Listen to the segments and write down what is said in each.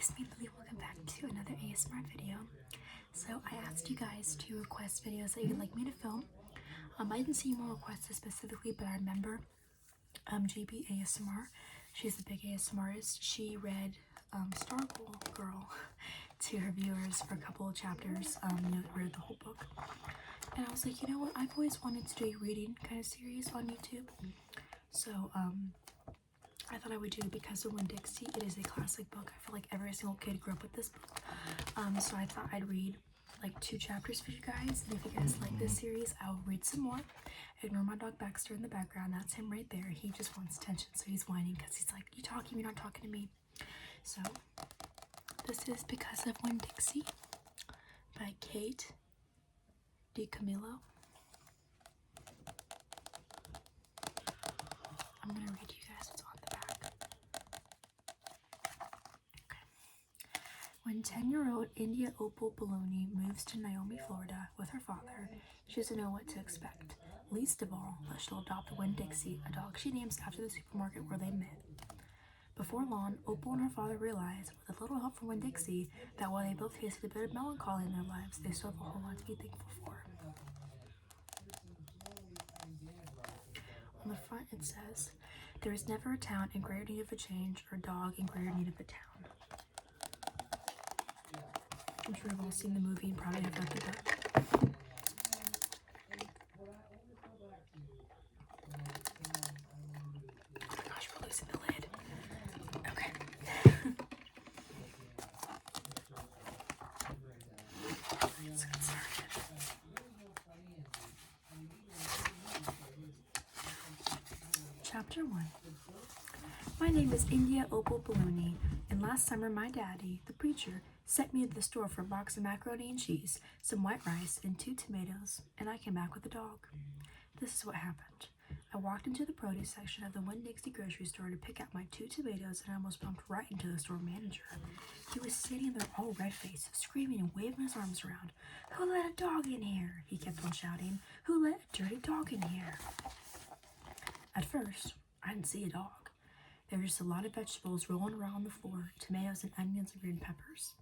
it's me Lily. Welcome back to another ASMR video. So I asked you guys to request videos that you'd like me to film. I didn't see more requests specifically, but I remember JB ASMR. She's a big ASMRist. She read Star Girl to her viewers for a couple of chapters, read the whole book. And I was like, you know what, I've always wanted to do a reading kind of series on YouTube. So I thought I would do Because of Winn-Dixie. It is a classic book. I feel like every single kid grew up with this book. So I thought I'd read like 2 chapters for you guys. And if you guys like this series, I'll read some more. Ignore my dog Baxter in the background. That's him right there. He just wants attention, so he's whining because he's like, you talking, you're not talking to me. So this is Because of Winn-Dixie by Kate DiCamillo. I'm going to read you guys what's on the back. Okay. When 10-year-old India Opal Baloney moves to Naomi, Florida with her father, she doesn't know what to expect. Least of all, that she'll adopt Winn-Dixie, a dog she names after the supermarket where they met. Before long, Opal and her father realize, with a little help from Winn-Dixie, that while they both tasted a bit of melancholy in their lives, they still have a whole lot to be thankful for. On the front it says, there is never a town in greater need of a change or a dog in greater need of a town. I'm sure you've all seen the movie and probably have read the book. Oh my gosh, we're losing the lid. Okay. Let's get started. Chapter 1. My name is India Opal Baloney, and last summer my daddy, the preacher, sent me to the store for a box of macaroni and cheese, some white rice, and 2 tomatoes, and I came back with a dog. This is what happened. I walked into the produce section of the Winn-Dixie grocery store to pick out my 2 tomatoes, and I almost bumped right into the store manager. He was sitting there all red-faced, screaming and waving his arms around. Who let a dog in here? He kept on shouting. Who let a dirty dog in here? At first, I didn't see a dog. There were just a lot of vegetables rolling around on the floor, tomatoes and onions and green peppers.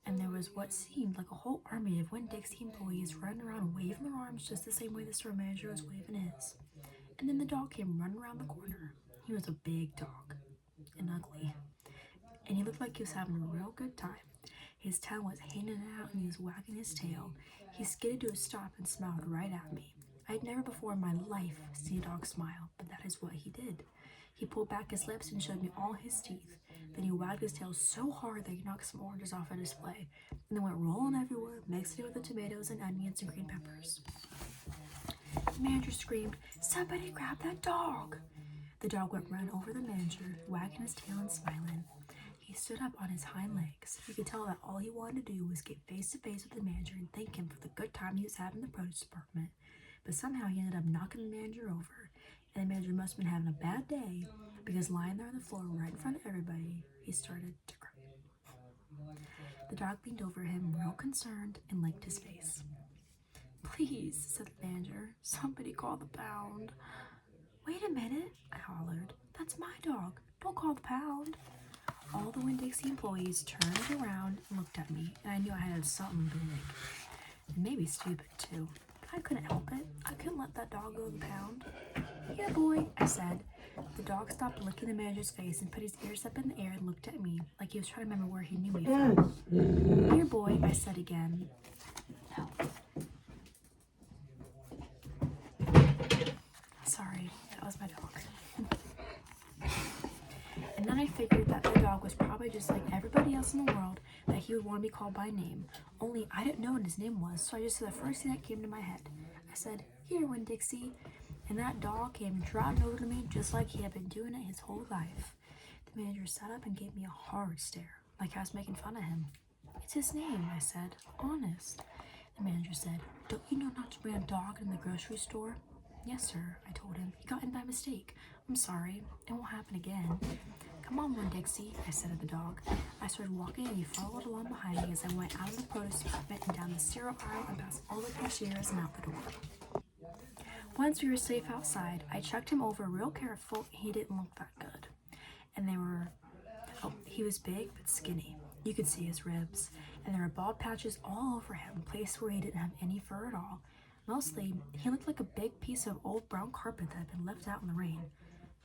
And there was what seemed like a whole army of Winn-Dixie employees running around waving their arms just the same way the store manager was waving his. And then the dog came running around the corner. He was a big dog and ugly. And he looked like he was having a real good time. His tongue was hanging out and he was wagging his tail. He skidded to a stop and smiled right at me. I had never before in my life seen a dog smile, but that is what he did. He pulled back his lips and showed me all his teeth. Then he wagged his tail so hard that he knocked some oranges off a display, and then went rolling everywhere, mixing it with the tomatoes and onions and green peppers. The manager screamed, "Somebody grab that dog!" The dog went running over the manager, wagging his tail and smiling. He stood up on his hind legs. You could tell that all he wanted to do was get face to face with the manager and thank him for the good time he was having in the produce department. But somehow he ended up knocking the manager over, and the manager must have been having a bad day because lying there on the floor right in front of everybody, he started to cry. The dog leaned over him, real concerned, and licked his face. "Please," said the manager, "somebody call the pound." "Wait a minute," I hollered. "That's my dog. Don't call the pound." All the Winn-Dixie employees turned around and looked at me, and I knew I had done something big. And maybe stupid, too. I couldn't help it. I couldn't let that dog go to the pound. "Here, boy," I said. The dog stopped licking the manager's face and put his ears up in the air and looked at me like he was trying to remember where he knew me from. "Here, boy," I said again. No. Sorry, that was my dog. And then I figured that the dog was probably just like everybody else in the world, that he would want to be called by name. Only I didn't know what his name was, so I just said the first thing that came to my head. I said, "Here, Winn-Dixie." And that dog came trotting over to me just like he had been doing it his whole life. The manager sat up and gave me a hard stare, like I was making fun of him. "It's his name," I said, "honest." The manager said, "Don't you know not to bring a dog in the grocery store?" "Yes, sir," I told him. "He got in by mistake. I'm sorry. It won't happen again." "Come on, Winn-Dixie," I said to the dog. I started walking and he followed along behind me as I went out of the produce department and down the cereal aisle and past all the cashiers and out the door. Once we were safe outside, I checked him over real careful and he didn't look that good. And He was big but skinny. You could see his ribs, and there were bald patches all over him, places where he didn't have any fur at all. Mostly, he looked like a big piece of old brown carpet that had been left out in the rain.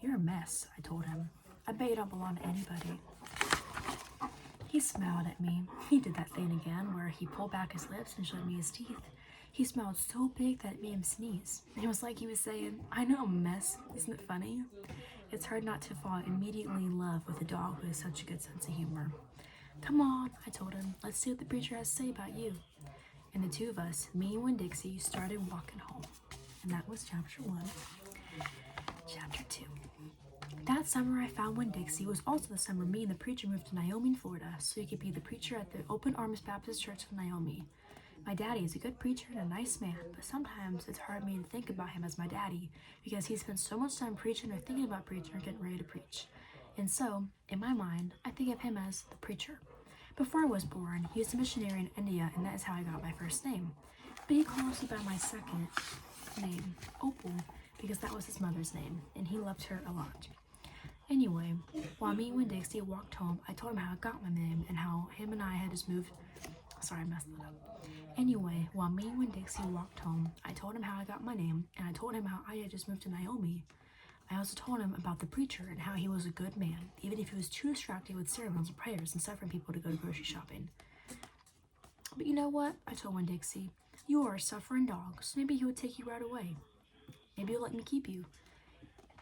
"You're a mess," I told him. "I bet you don't belong to anybody." He smiled at me. He did that thing again where he pulled back his lips and showed me his teeth. He smiled so big that it made him sneeze. It was like he was saying, "I know I'm a mess. Isn't it funny?" It's hard not to fall immediately in love with a dog who has such a good sense of humor. "Come on," I told him. "Let's see what the preacher has to say about you." And the two of us, me and Winn-Dixie, started walking home. And that was chapter 1. Chapter 2. That summer I found Winn-Dixie was also the summer me and the preacher moved to Naomi, Florida, so he could be the preacher at the Open Arms Baptist Church of Naomi. My daddy is a good preacher and a nice man, but sometimes it's hard for me to think about him as my daddy because he spends so much time preaching or thinking about preaching or getting ready to preach. And so, in my mind, I think of him as the preacher. Before I was born, he was a missionary in India, and that is how I got my first name. But he calls me by my second name, Opal, because that was his mother's name, and he loved her a lot. Anyway, while me and Winn-Dixie walked home, I told him how I got my name and how him and I had just moved. Sorry, I messed that up. Anyway, while me and Winn-Dixie walked home, I told him how I got my name, and I told him how I had just moved to Naomi. I also told him about the preacher and how he was a good man, even if he was too distracted with ceremonies and prayers and suffering people to go to grocery shopping. "But you know what?" I told Winn-Dixie. "You are a suffering dog, so maybe he would take you right away. Maybe he'll let me keep you."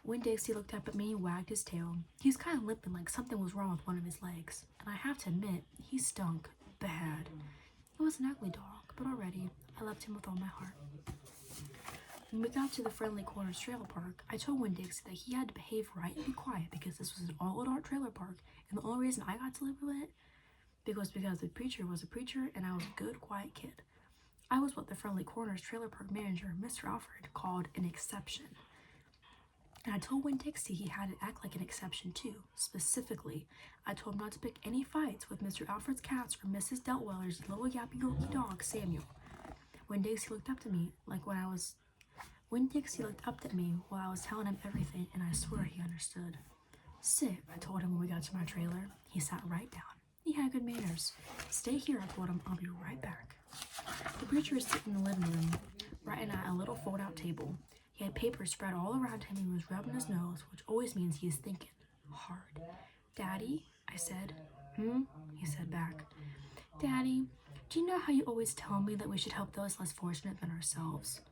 Winn-Dixie looked up at me and wagged his tail. He was kind of limping like something was wrong with one of his legs, and I have to admit, he stunk bad. He was an ugly dog, but already I loved him with all my heart. When we got to the Friendly Corners trailer park, I told Winn-Dixie that he had to behave right and be quiet because this was an all-adult trailer park, and the only reason I got to live with it was because the preacher was a preacher and I was a good, quiet kid. I was what the Friendly Corners trailer park manager, Mr. Alfred, called an exception. And I told Winn-Dixie he had to act like an exception too. Specifically, I told him not to pick any fights with Mr. Alfred's cats or Mrs. Deltweller's little yappy Yorkie dog, Samuel. Winn-Dixie looked up at me while I was telling him everything, and I swear he understood. "Sit," I told him when we got to my trailer. He sat right down. He had good manners. "Stay here," I told him. "I'll be right back." The preacher was sitting in the living room, writing at a little fold-out table. He had papers spread all around him and he was rubbing his nose, which always means he is thinking hard. "Daddy," I said. He said back. "Daddy, do you know how you always tell me that we should help those less fortunate than ourselves?"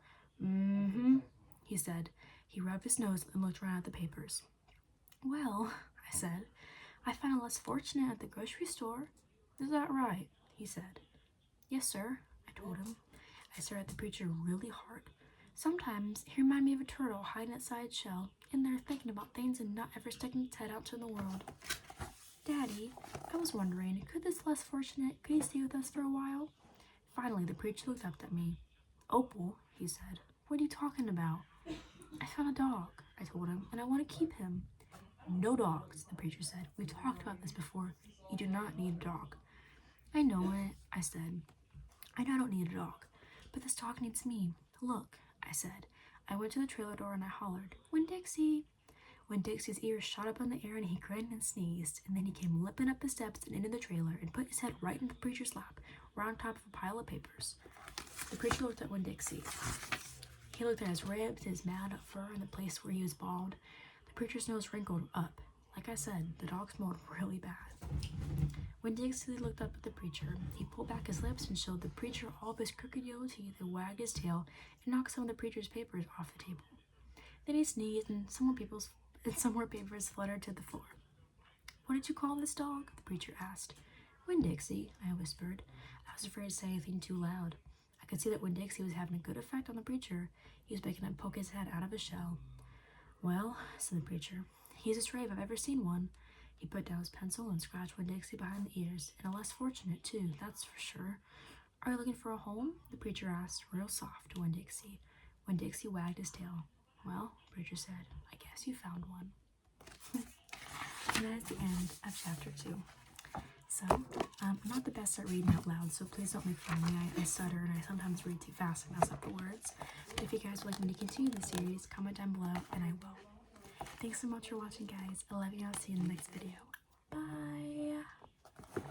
He said. He rubbed his nose and looked around at the papers. "Well," I said, "I found a less fortunate at the grocery store." "Is that right?" he said. "Yes, sir," I told him. I stared at the preacher really hard. Sometimes he reminded me of a turtle hiding inside its shell, in there thinking about things and not ever sticking its head out to the world. "Daddy, I was wondering, could he stay with us for a while?" Finally, the preacher looked up at me. "Opal," he said, "what are you talking about?" "I found a dog," I told him, "and I want to keep him." "No dogs," the preacher said. "We've talked about this before. You do not need a dog." "I know it," I said. "I know I don't need a dog, but this dog needs me. Look," I said. I went to the trailer door and I hollered, "Winn-Dixie!" Winn-Dixie's ears shot up in the air and he grinned and sneezed, and then he came limping up the steps and into the trailer and put his head right in the preacher's lap, right on top of a pile of papers. The preacher looked at Winn-Dixie. He looked at his ribs, his matted up fur, and the place where he was bald. The preacher's nose wrinkled up. Like I said, the dog smelled really bad. Winn-Dixie looked up at the preacher. He pulled back his lips and showed the preacher all of his crooked yellow teeth and wagged his tail and knocked some of the preacher's papers off the table. Then he sneezed and some more papers fluttered to the floor. "What did you call this dog?" the preacher asked. "Winn-Dixie," I whispered. I was afraid to say anything too loud. I could see that Winn-Dixie was having a good effect on the preacher. He was making him poke his head out of his shell. "Well," said the preacher, "he's as brave as I've ever seen one." He put down his pencil and scratched Winn-Dixie behind the ears, and a less fortunate too, that's for sure. "Are you looking for a home?" the preacher asked, real soft, to Winn-Dixie. Winn-Dixie wagged his tail. "Well," the preacher said, "I guess you found one." And that is the end of chapter 2. So, I'm not the best at reading out loud, so please don't make fun of me. I stutter and I sometimes read too fast and mess up the words. But if you guys would like me to continue the series, comment down below and I will. Thanks so much for watching, guys. I love you and I'll see you in the next video.